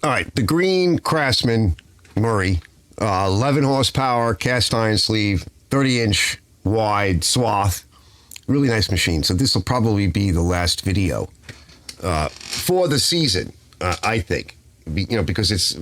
All right, the green Craftsman Murray, 11 horsepower, cast iron sleeve, 30-inch wide swath. Really nice machine. So this will probably be the last video for the season, I think. Because it's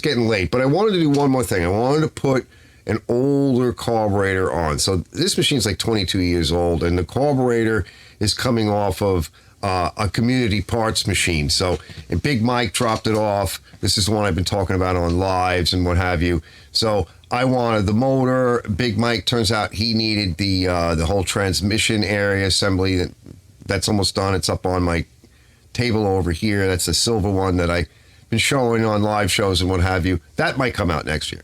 getting late. But I wanted to do one more thing. I wanted to put an older carburetor on. So this machine's like 22 years old, and the carburetor is coming off of a community parts machine. So, and Big Mike dropped it off. This is the one I've been talking about on lives and what have you. So I wanted the motor. Big Mike, turns out he needed the whole transmission area assembly. That's almost done. It's up on my table over here. That's the silver one that I've been showing on live shows and what have you. That might come out next year.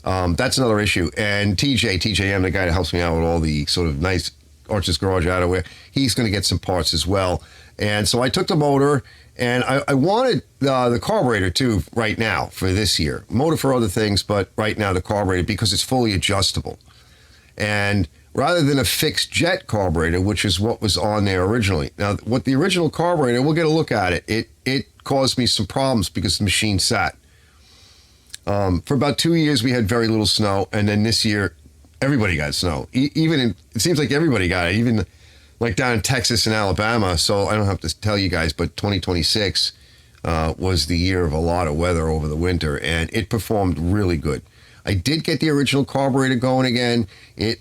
That's another issue. And TJM, the guy that helps me out with all the sort of nice Arches Garage outerwear, he's going to get some parts as well. And so I took the motor, and I wanted the carburetor too right now for this year. Motor for other things, but right now the carburetor because it's fully adjustable. And rather than a fixed jet carburetor, which is what was on there originally. Now, what the original carburetor, we'll get a look at it. It caused me some problems because the machine sat. For about 2 years, we had very little snow, and then this year, everybody got snow. It seems like everybody got it, even like down in Texas and Alabama. So I don't have to tell you guys, but 2026 was the year of a lot of weather over the winter, and it performed really good. I did get the original carburetor going again.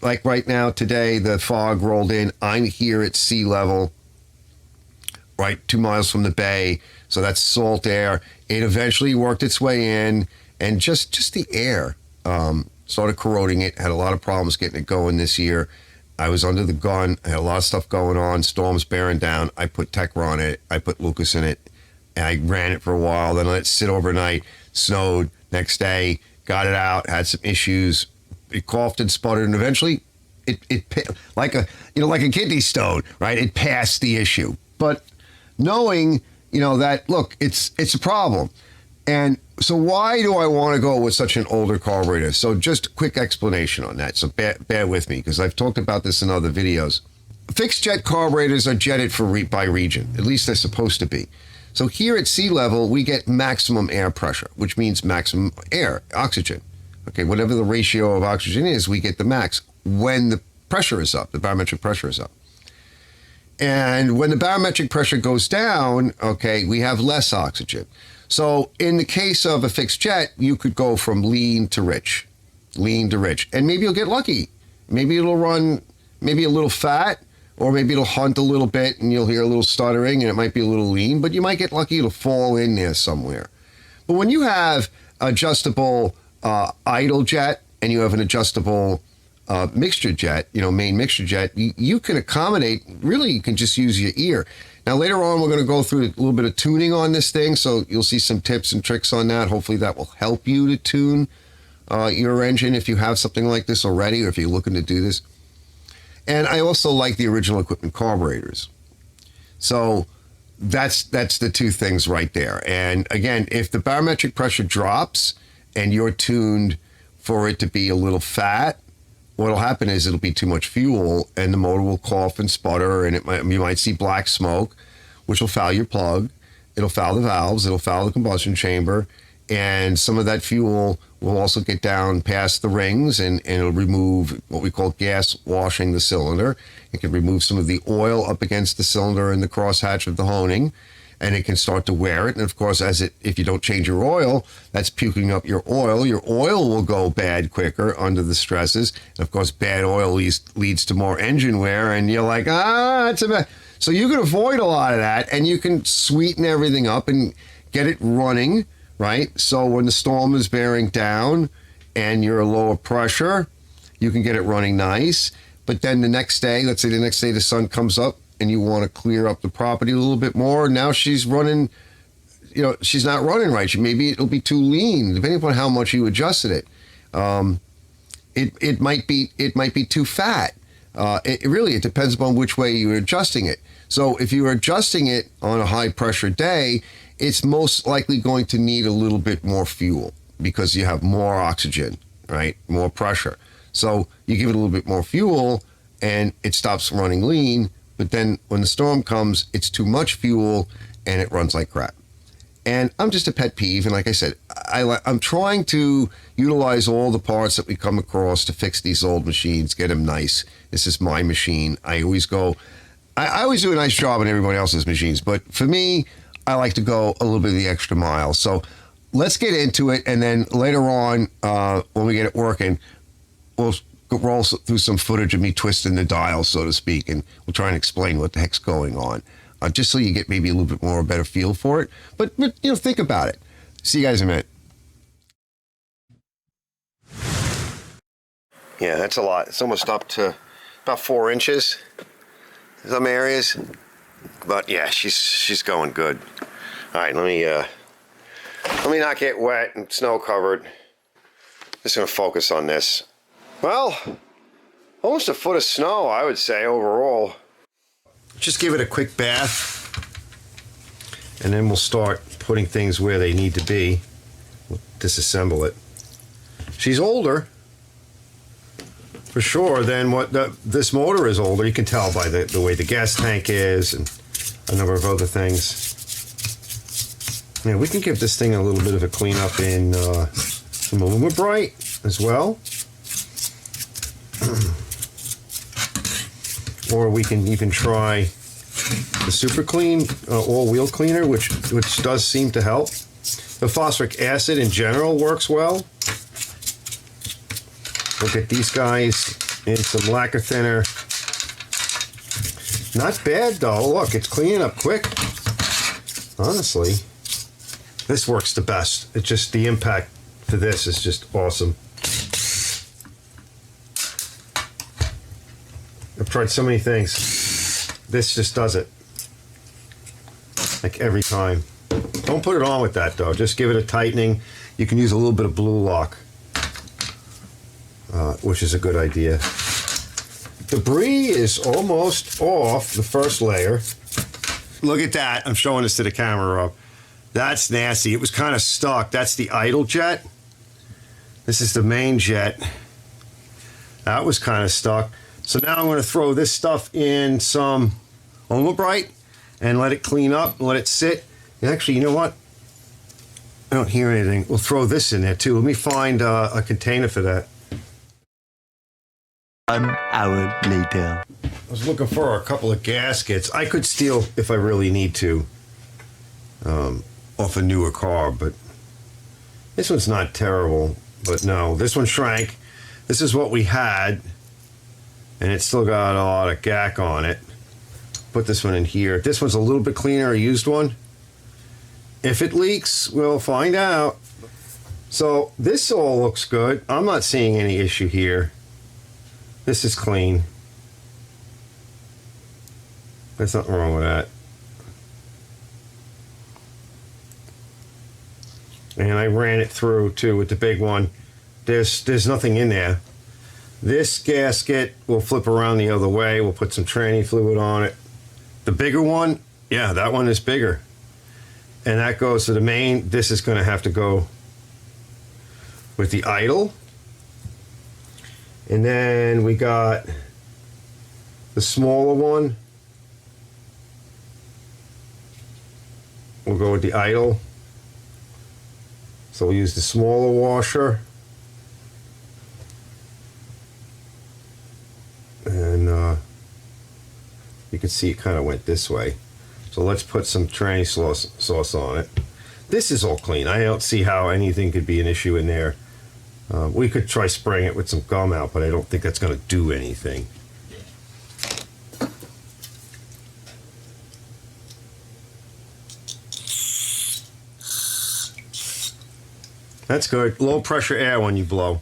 Like right now, today, the fog rolled in. I'm here at sea level, right 2 miles from the bay. So that's salt air. It eventually worked its way in, and just the air started corroding it. Had a lot of problems getting it going this year. I was under the gun. I had a lot of stuff going on. Storms bearing down. I put Tecra on it. I put Lucas in it. And I ran it for a while. Then I let it sit overnight. Snowed. Next day, got it out. Had some issues. It coughed and sputtered. And eventually, it like a kidney stone, right? It passed the issue. But knowing, that, look, it's a problem. And so why do I want to go with such an older carburetor? So just a quick explanation on that. So bear with me, because I've talked about this in other videos. Fixed jet carburetors are jetted by region. At least they're supposed to be. So here at sea level, we get maximum air pressure, which means maximum air, oxygen. Okay, whatever the ratio of oxygen is, we get the max when the pressure is up, the barometric pressure is up. And when the barometric pressure goes down, okay, we have less oxygen. So in the case of a fixed jet, you could go from lean to rich, and maybe you'll get lucky. Maybe it'll run maybe a little fat, or maybe it'll hunt a little bit and you'll hear a little stuttering and it might be a little lean, but you might get lucky it'll fall in there somewhere. But when you have adjustable idle jet and you have an adjustable mixture jet, main mixture jet, you can accommodate, really you can just use your ear. Now, later on, we're going to go through a little bit of tuning on this thing, so you'll see some tips and tricks on that. Hopefully, that will help you to tune your engine if you have something like this already, or if you're looking to do this. And I also like the original equipment carburetors. So that's the two things right there. And again, if the barometric pressure drops and you're tuned for it to be a little fat, what'll happen is it'll be too much fuel and the motor will cough and sputter, and you might see black smoke, which will foul your plug. It'll foul the valves. It'll foul the combustion chamber. And some of that fuel will also get down past the rings and it'll remove what we call gas washing the cylinder. It can remove some of the oil up against the cylinder and the crosshatch of the honing, and it can start to wear it. And of course, if you don't change your oil, that's puking up your oil. Your oil will go bad quicker under the stresses. And of course, bad oil leads to more engine wear. And you're like, it's a bad. So you can avoid a lot of that, and you can sweeten everything up and get it running, right? So when the storm is bearing down and you're a lower pressure, you can get it running nice. But then the next day, let's say the next day the sun comes up, and you want to clear up the property a little bit more. Now she's running, she's not running right. Maybe it'll be too lean, depending upon how much you adjusted it. It might be too fat. It depends upon which way you're adjusting it. So if you're adjusting it on a high pressure day, it's most likely going to need a little bit more fuel because you have more oxygen, right? More pressure. So you give it a little bit more fuel and it stops running lean. But then when the storm comes, it's too much fuel and it runs like crap. And I'm just a pet peeve. And like I said, I'm trying to utilize all the parts that we come across to fix these old machines, get them nice. This is my machine. I always do a nice job on everybody else's machines. But for me, I like to go a little bit of the extra mile. So let's get into it. And then later on, when we get it working, we'll roll through some footage of me twisting the dial, so to speak. And we'll try and explain what the heck's going on. Just so you get maybe a little bit more, a better feel for it. But you know, think about it. See you guys in a minute. Yeah, that's a lot. It's almost up to about 4 inches in some areas. But yeah, she's going good. All right, let me not get wet and snow covered. Just gonna focus on this. Well, almost a foot of snow, I would say, overall. Just give it a quick bath, and then we'll start putting things where they need to be. We'll disassemble it. She's older, for sure, than what this motor is older. You can tell by the way the gas tank is and a number of other things. Yeah, we can give this thing a little bit of a cleanup in some Aluma-Brite as well. Or we can even try the Super Clean all-wheel cleaner, which does seem to help. The phosphoric acid in general works well. We'll get these guys in some lacquer thinner. Not bad though. Look, it's cleaning up quick. Honestly, this works the best. It's just the impact to this is just awesome. I've tried so many things. This just does it. Like every time. Don't put it on with that though. Just give it a tightening. You can use a little bit of blue lock, which is a good idea. Debris is almost off the first layer. Look at that. I'm showing this to the camera, Rob. That's nasty. It was kind of stuck. That's the idle jet. This is the main jet. That was kind of stuck. So now I'm going to throw this stuff in some Aluma-Brite and let it clean up, let it sit. And actually, you know what? I don't hear anything. We'll throw this in there too. Let me find a container for that. 1 hour later. I was looking for a couple of gaskets. I could steal, if I really need to, off a newer car, but this one's not terrible. But no, this one shrank. This is what we had. And it's still got a lot of gack on it. Put this one in here. This one's a little bit cleaner, a used one. If it leaks, we'll find out. So this all looks good. I'm not seeing any issue here. This is clean. There's nothing wrong with that. And I ran it through too with the big one. There's nothing in there. This gasket will flip around the other way. We'll put some tranny fluid on it. The bigger one, yeah, that one is bigger. And that goes to the main. This is going to have to go with the idle. And then we got the smaller one. We'll go with the idle. So we'll use the smaller washer. And you can see it kind of went this way. So let's put some tranny sauce on it. This is all clean. I don't see how anything could be an issue in there. We could try spraying it with some gum out, but I don't think that's going to do anything. That's good. Low pressure air when you blow.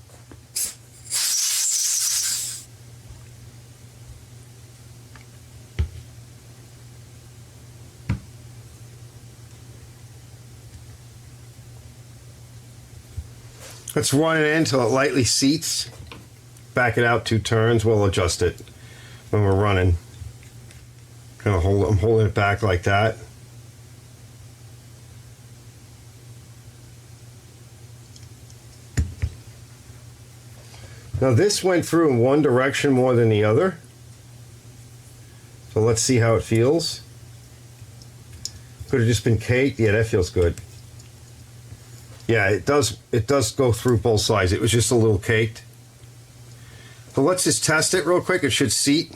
Let's run it in until it lightly seats. Back it out 2 turns. We'll adjust it when we're running. I'm holding it back like that. Now this went through in one direction more than the other. So let's see how it feels. Could have just been caked. Yeah, that feels good. Yeah, it does go through both sides. It was just a little caked. So let's just test it real quick. It should seat.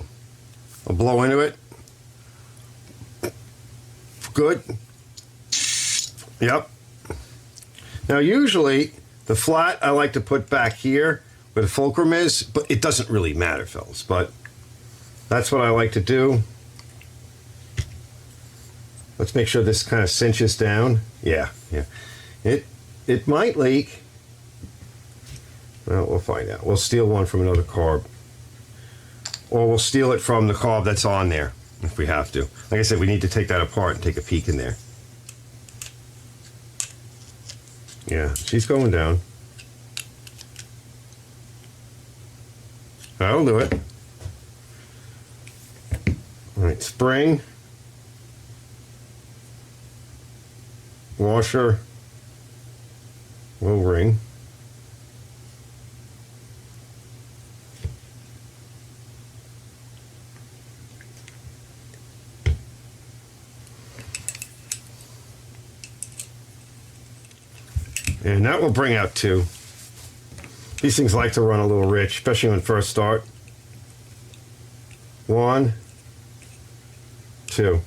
I'll blow into it. Good. Yep. Now usually the flat I like to put back here where the fulcrum is, but it doesn't really matter, fellas. But that's what I like to do. Let's make sure this kind of cinches down. Yeah. It might leak. Well, we'll find out. We'll steal one from another carb. Or we'll steal it from the carb that's on there if we have to. Like I said, we need to take that apart and take a peek in there. Yeah, she's going down. That'll do it. All right, spring. Washer. Will ring. And that will bring out 2. These things like to run a little rich, especially when first start. 1, 2.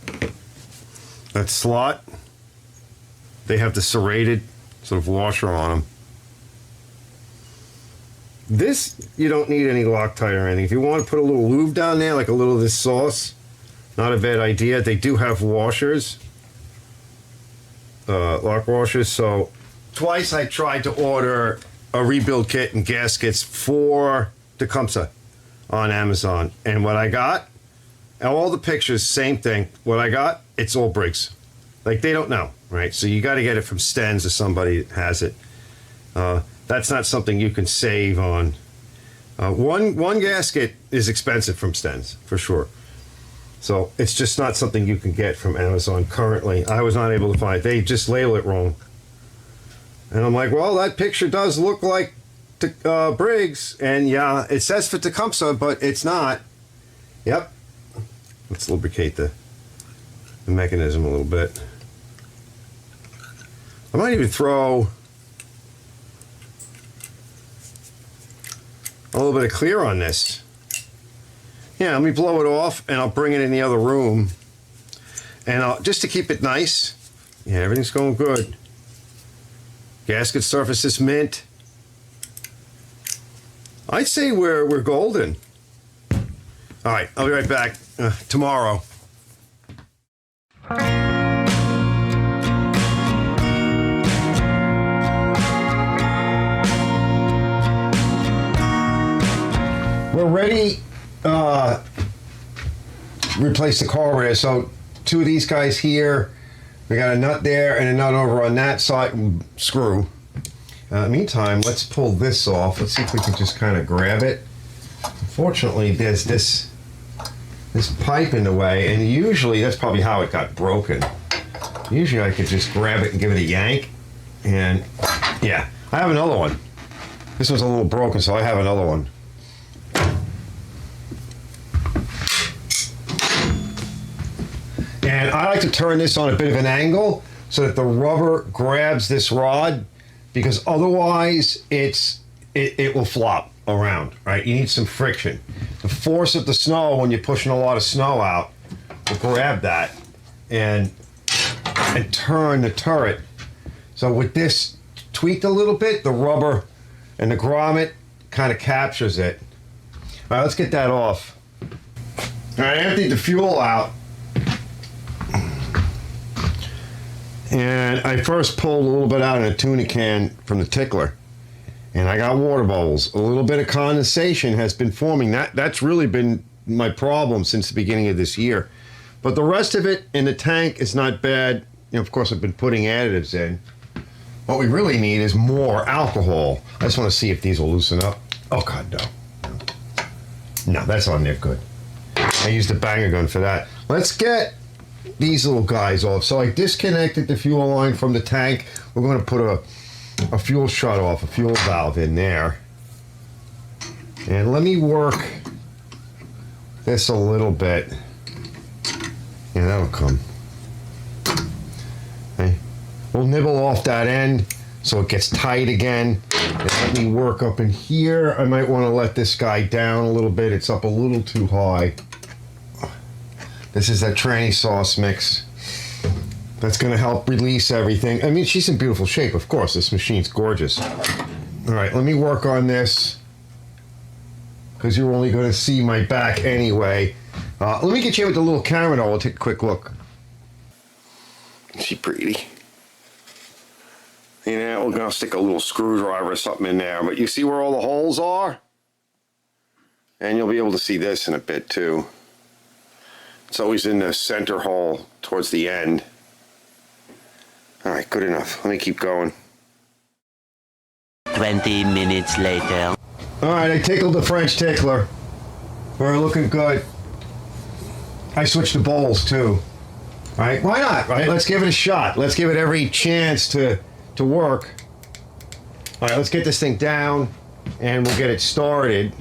That slot, they have the serrated sort of washer on them. This, you don't need any Loctite or anything. If you want to put a little lube down there, like a little of this sauce, not a bad idea. They do have washers, lock washers. So twice I tried to order a rebuild kit and gaskets for Tecumseh on Amazon. And what I got, all the pictures, same thing. What I got, it's all Briggs. Like, they don't know, right? So you got to get it from Stens or somebody that has it. That's not something you can save on. One gasket is expensive from Stens, for sure. So it's just not something you can get from Amazon currently. I was not able to find it. They just label it wrong. And I'm like, well, that picture does look like Briggs. And yeah, it says for Tecumseh, but it's not. Yep. Let's lubricate the mechanism a little bit. I might even throw a little bit of clear on this. Yeah, let me blow it off and I'll bring it in the other room. And just to keep it nice. Yeah, everything's going good. Gasket surface is mint. I'd say we're golden. All right, I'll be right back tomorrow. We're ready to replace the carburetor. So 2 of these guys here, we got a nut there and a nut over on that side screw. Meantime, let's pull this off. Let's see if we can just kind of grab it. Unfortunately, there's this pipe in the way, and usually that's probably how it got broken. Usually I could just grab it and give it a yank, and yeah, I have another one. This one's a little broken, so I have another one. And I like to turn this on a bit of an angle so that the rubber grabs this rod, because otherwise it will flop around, right? You need some friction. The force of the snow when you're pushing a lot of snow out will grab that and turn the turret. So with this tweaked a little bit, the rubber and the grommet kind of captures it. All right, let's get that off. All right, I emptied the fuel out. And I first pulled a little bit out in a tuna can from the tickler. And I got water bubbles. A little bit of condensation has been forming. That's really been my problem since the beginning of this year. But the rest of it in the tank is not bad. You know, of course, I've been putting additives in. What we really need is more alcohol. I just want to see if these will loosen up. Oh, God, no. No, that's on there good. I used a banger gun for that. Let's get these little guys off. So I disconnected the fuel line from the tank. We're going to put a fuel shut off, a fuel valve in there. And let me work this a little bit. Yeah, that'll come. Okay. We'll nibble off that end so it gets tight again. And let me work up in here. I might want to let this guy down a little bit. It's up a little too high. This is that tranny sauce mix. That's going to help release everything. I mean, she's in beautiful shape, of course. This machine's gorgeous. All right, let me work on this because you're only going to see my back anyway. Let me get you with the little camera, though. We'll take a quick look. Is she pretty? You know, we're going to stick a little screwdriver or something in there, but you see where all the holes are? And you'll be able to see this in a bit, too. It's always in the center hole towards the end. All right, good enough. Let me keep going. 20 minutes later. All right, I tickled the French tickler. We're looking good. I switched the bowls, too. All right, why not, right? Let's give it a shot. Let's give it every chance to work. All right, let's get this thing down, and we'll get it started.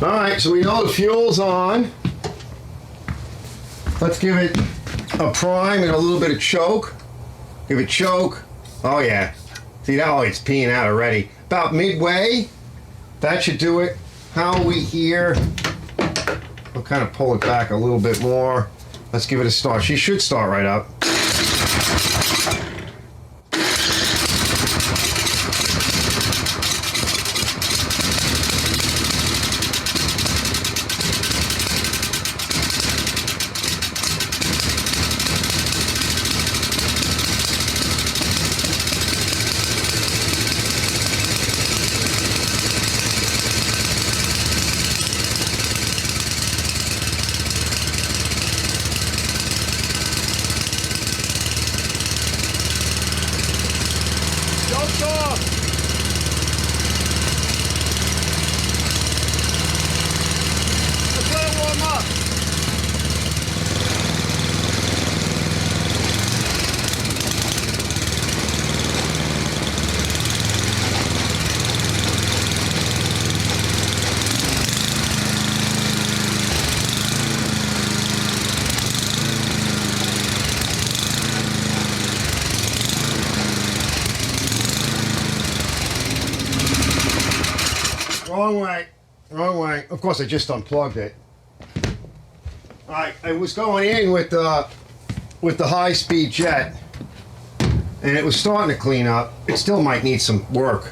All right, so we know the fuel's on. Let's give it a prime and a little bit of choke. Give it choke. Oh yeah. See that? Oh, it's peeing out already. About midway. That should do it. How are we here? We'll kind of pull it back a little bit more. Let's give it a start. She should start right up. Wrong way, wrong way. Of course, I just unplugged it. All right, I was going in with the high-speed jet, and it was starting to clean up. It still might need some work.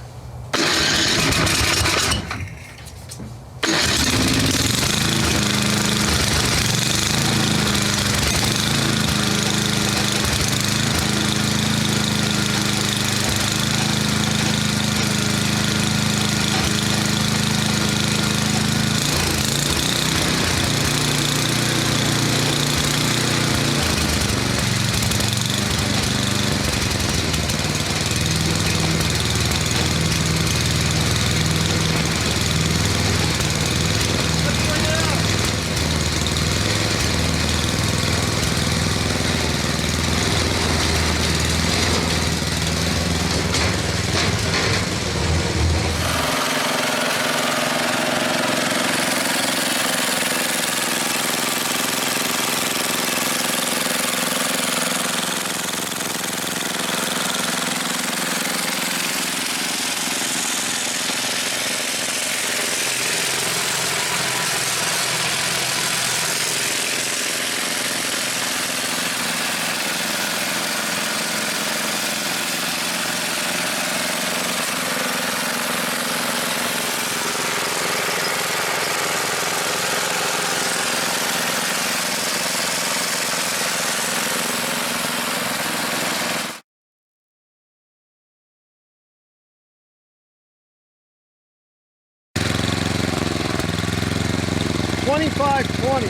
$25.20.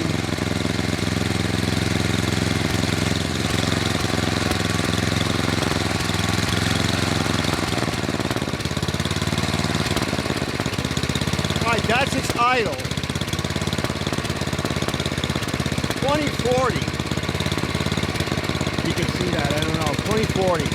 Alright, that's its idle. 2040. You can see that, I don't know. 2040.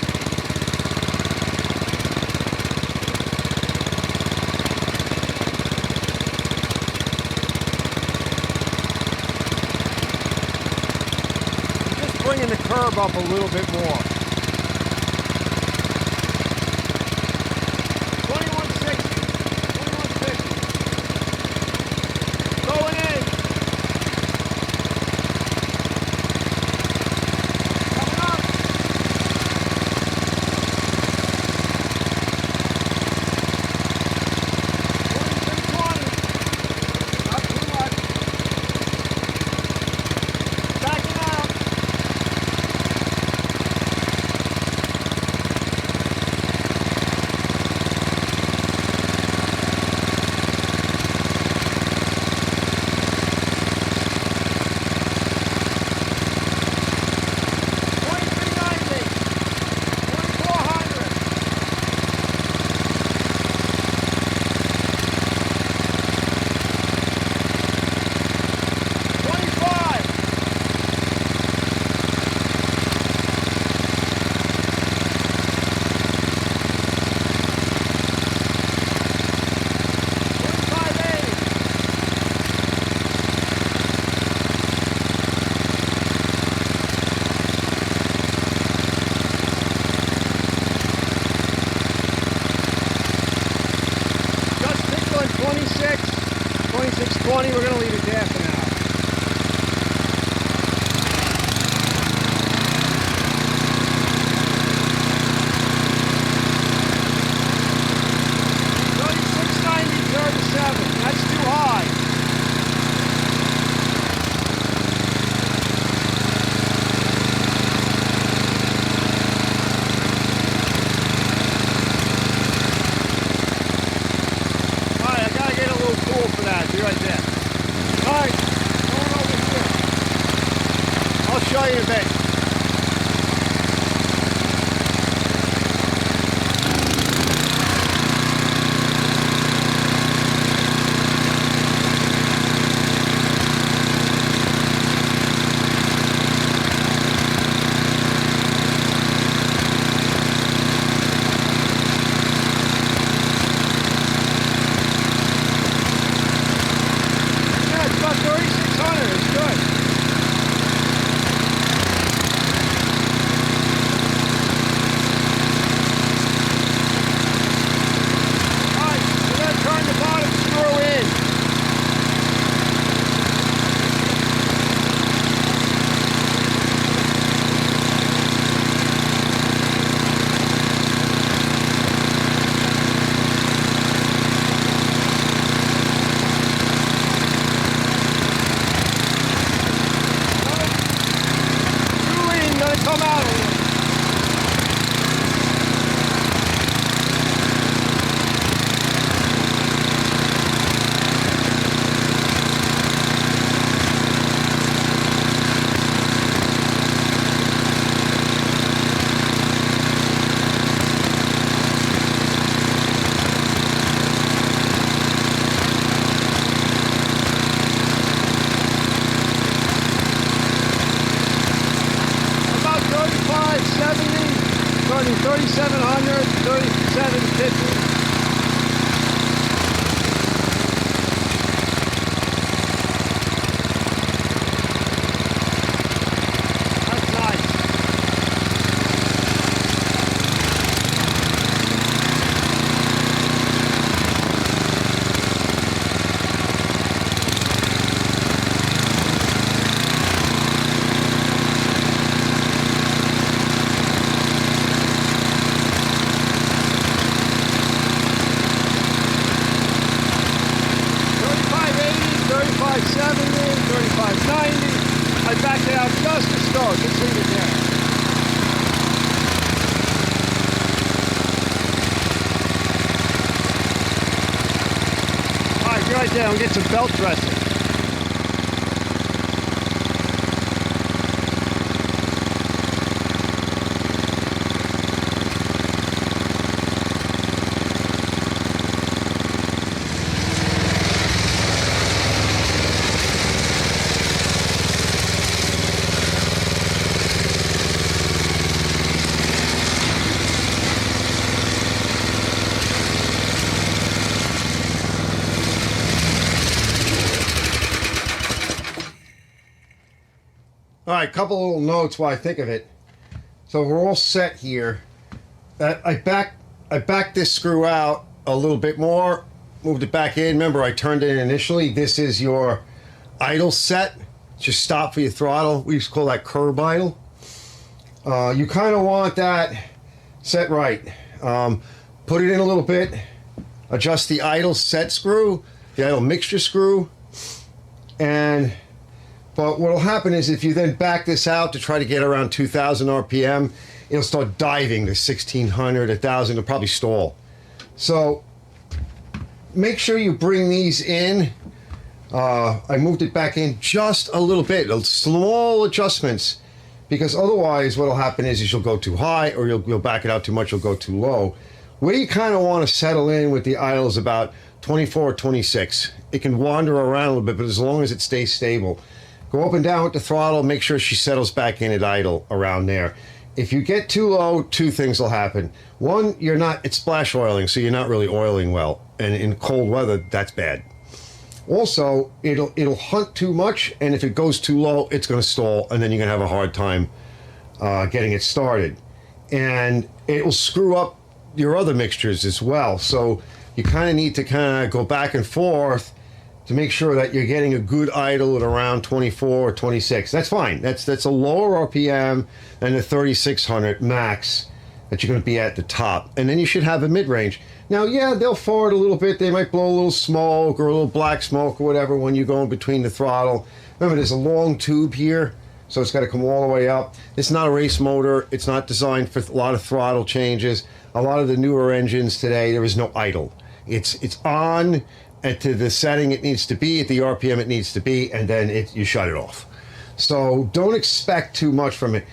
bringing the curb up a little bit more. 2160, 2150. Going in. Coming up. 2320. Not too much. Backing out. 2620, we're going to leave it there for now. That's too high. Alright, I gotta get a little cool for that. Be right there. Alright, going over here. I'll show you in a bit. Come out of here. Running 3,700, 3,750. That's nice. I backed it out just to start. Just leave it there. All right, go right there and get some belt dressing. All right, couple little notes while I think of it. So we're all set here. I backed this screw out a little bit more, moved it back in. Remember, I turned it in initially. This is your idle set. Just stop for your throttle. We used to call that curb idle. You kind of want that set right. Put it in a little bit. Adjust the idle set screw, the idle mixture screw, but what'll happen is if you then back this out to try to get around 2,000 RPM, it'll start diving to 1,600, 1,000, it'll probably stall. So make sure you bring these in. I moved it back in just a little bit, small adjustments, because otherwise what'll happen is you'll go too high, or you'll back it out too much, you'll go too low. Where you kind of want to settle in with the idle is about 24 or 26. It can wander around a little bit, but as long as it stays stable. Go up and down with the throttle, make sure she settles back in at idle around there. If you get too low, two things will happen. One, it's splash oiling, so you're not really oiling well. And in cold weather, that's bad. Also, it'll hunt too much, and if it goes too low, it's going to stall, and then you're going to have a hard time getting it started. And it will screw up your other mixtures as well. So you kind of need to go back and forth to make sure that you're getting a good idle at around 24 or 26. That's fine. That's a lower RPM than the 3,600 max that you're going to be at the top. And then you should have a mid-range. Now, yeah, they'll fart a little bit. They might blow a little smoke or a little black smoke or whatever when you're going between the throttle. Remember, there's a long tube here, so it's got to come all the way up. It's not a race motor. It's not designed for a lot of throttle changes. A lot of the newer engines today, there is no idle. It's on and to the setting it needs to be, at the RPM it needs to be, and then you shut it off. So don't expect too much from it.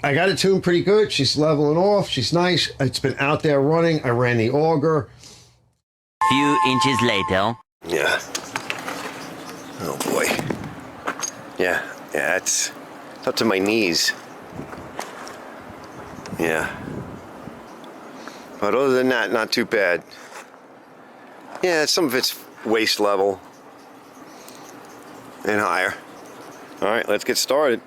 I got it tuned pretty good. She's leveling off. She's nice. It's been out there running. I ran the auger. Few inches later. Yeah. Oh boy. Yeah, it's up to my knees. Yeah. But other than that, not too bad. Yeah, some of it's waist level and higher. All right, let's get started.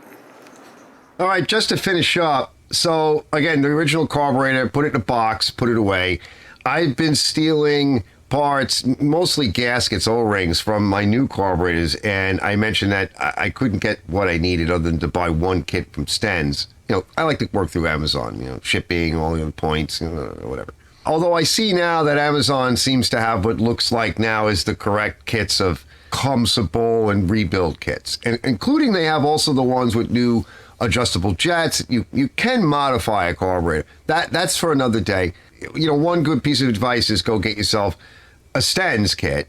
All right, just to finish up. So again, the original carburetor, put it in a box, put it away. I've been stealing parts, mostly gaskets, O-rings from my new carburetors, and I mentioned that I couldn't get what I needed other than to buy one kit from Sten's. I like to work through Amazon, shipping, all the other points, whatever. Although I see now that Amazon seems to have what looks like now is the correct kits of Tecumseh and rebuild kits, and including they have also the ones with new adjustable jets. You can modify a carburetor. That's for another day. One good piece of advice is go get yourself a Sten's kit,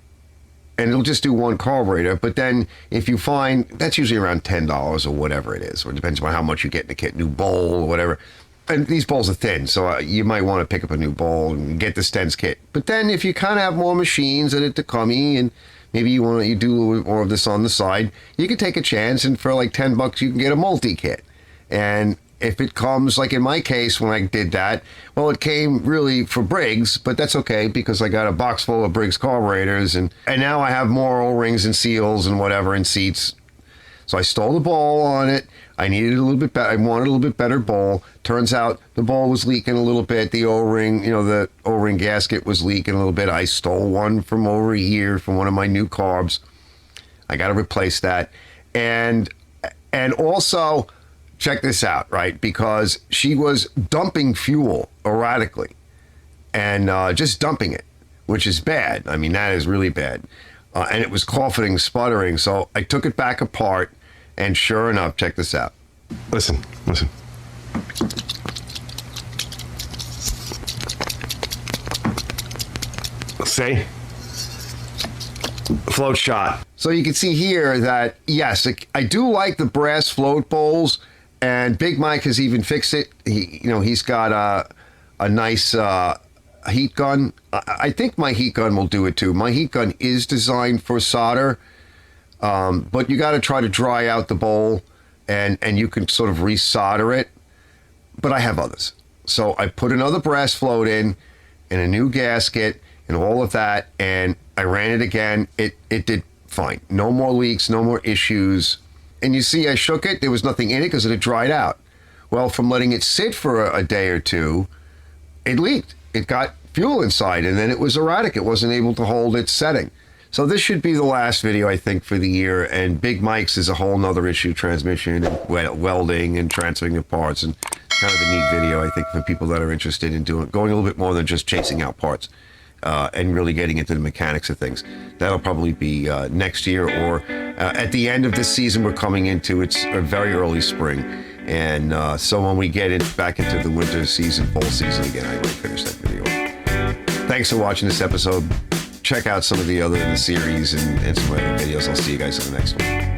and it'll just do one carburetor. But then if you find, that's usually around $10 or whatever it is, or it depends on how much you get in the kit, new bowl or whatever. And these bowls are thin, so you might want to pick up a new bowl and get the Sten's kit. But then if you kind of have more machines at a Tecumseh, and maybe you do a little more of this on the side, you can take a chance, and for like $10 you can get a multi-kit. And if it comes, like in my case when I did that, well, it came really for Briggs, but that's okay because I got a box full of Briggs carburetors, and now I have more O-rings and seals and whatever and seats. So I stole the ball on it. I needed a little bit better. I wanted a little bit better ball. Turns out the ball was leaking a little bit. The O-ring, the O-ring gasket was leaking a little bit. I stole one from over here from one of my new Carbs. I got to replace that. And also, check this out, right? Because she was dumping fuel erratically and just dumping it, which is bad. I mean, that is really bad. And it was coughing, sputtering. So I took it back apart. And sure enough, check this out. Listen. See? Float shot. So you can see here that, yes, I do like the brass float bowls, and Big Mike has even fixed it. He's got a nice heat gun. I think my heat gun will do it too. My heat gun is designed for solder. But you got to try to dry out the bowl, and you can sort of resolder it. But I have others. So I put another brass float in, and a new gasket, and all of that, and I ran it again. It did fine. No more leaks, no more issues. and you see I shook it, there was nothing in it because it had dried out. Well, from letting it sit for a day or two, it leaked. It got fuel inside, and then it was erratic. It wasn't able to hold its setting. So this should be the last video, I think, for the year. And Big Mike's is a whole nother issue, transmission and welding and transferring of parts. And kind of a neat video, I think, for people that are interested in going a little bit more than just chasing out parts and really getting into the mechanics of things. That'll probably be next year or at the end of this season we're coming into. It's a very early spring. And so when we get back into the winter season, fall season again, I might finish that video. Thanks for watching this episode. Check out some of the other in the series and some other videos. I'll see you guys in the next one.